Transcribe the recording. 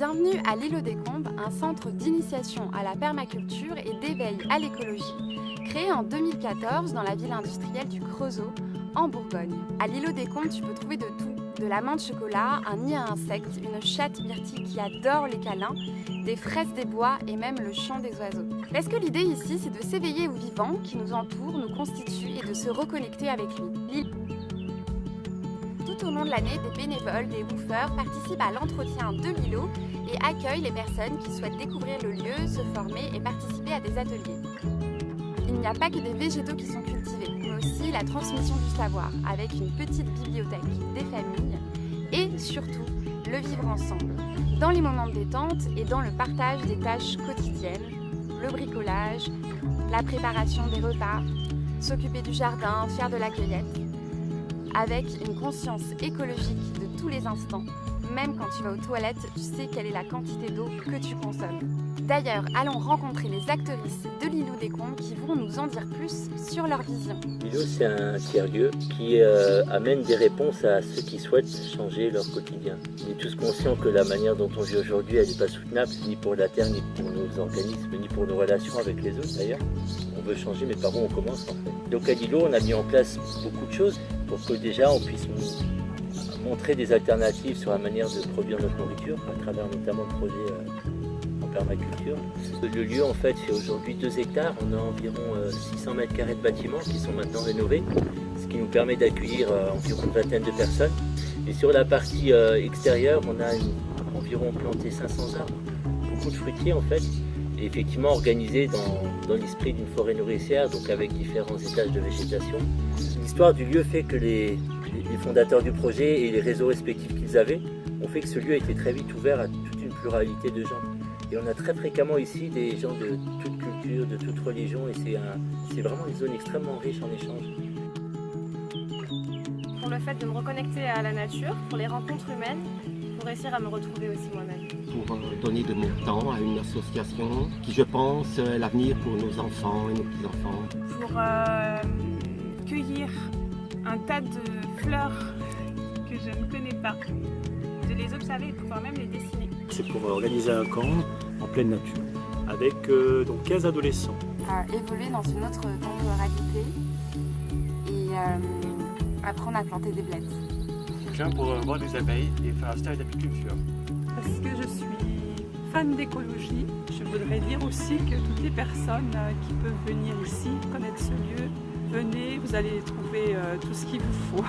Bienvenue à l'Îlot des Combes, un centre d'initiation à la permaculture et d'éveil à l'écologie, créé en 2014 dans la ville industrielle du Creusot, en Bourgogne. À l'Îlot des Combes, tu peux trouver de tout. De la menthe chocolat, un nid à insectes, une chatte myrtille qui adore les câlins, des fraises des bois et même le chant des oiseaux. Parce que l'idée ici, c'est de s'éveiller au vivant qui nous entoure, nous constitue et de se reconnecter avec lui. Tout au long de l'année, des bénévoles, des woofers participent à l'entretien de l'îlot et accueillent les personnes qui souhaitent découvrir le lieu, se former et participer à des ateliers. Il n'y a pas que des végétaux qui sont cultivés, mais aussi la transmission du savoir, avec une petite bibliothèque des familles et surtout le vivre ensemble, dans les moments de détente et dans le partage des tâches quotidiennes, le bricolage, la préparation des repas, s'occuper du jardin, faire de la cueillette, avec une conscience écologique de tous les instants. Même quand tu vas aux toilettes, tu sais quelle est la quantité d'eau que tu consommes. D'ailleurs, allons rencontrer les actrices de l'Îlot des Combes qui vont nous en dire plus sur leur vision. L'îlot, c'est un tiers-lieu qui amène des réponses à ceux qui souhaitent changer leur quotidien. On est tous conscients que la manière dont on vit aujourd'hui, elle n'est pas soutenable, ni pour la terre, ni pour nos organismes, ni pour nos relations avec les autres d'ailleurs. On veut changer, mais par où on commence en fait? Donc à l'îlot, on a mis en place beaucoup de choses pour que déjà on puisse montrer des alternatives sur la manière de produire notre nourriture, à travers notamment le projet en permaculture. Le lieu en fait fait aujourd'hui 2 hectares, on a environ 600 mètres carrés de bâtiments qui sont maintenant rénovés, ce qui nous permet d'accueillir environ une vingtaine de personnes. Et sur la partie extérieure, on a environ planté 500 arbres, beaucoup de fruitiers en fait, et effectivement organisés dans l'esprit d'une forêt nourricière, donc avec différents étages de végétation. L'histoire du lieu fait que les fondateurs du projet et les réseaux respectifs qu'ils avaient ont fait que ce lieu a été très vite ouvert à toute une pluralité de gens. Et on a très fréquemment ici des gens de toute culture, de toute religion, et c'est vraiment une zone extrêmement riche en échanges. Pour le fait de me reconnecter à la nature, pour les rencontres humaines, pour réussir à me retrouver aussi moi-même. Pour donner de mon temps à une association qui, je pense, est l'avenir pour nos enfants et nos petits-enfants. Pour cueillir un tas de fleurs que je ne connais pas, de les observer et de pouvoir même les dessiner. C'est pour organiser un camp en pleine nature avec donc 15 adolescents. À évoluer dans une autre temporalité et apprendre à planter des blettes. Je viens pour voir des abeilles et faire un stage d'apiculture. Parce que je suis fan d'écologie, je voudrais dire aussi que toutes les personnes qui peuvent venir ici, connaître ce lieu, venez, vous allez trouver tout ce qu'il vous faut.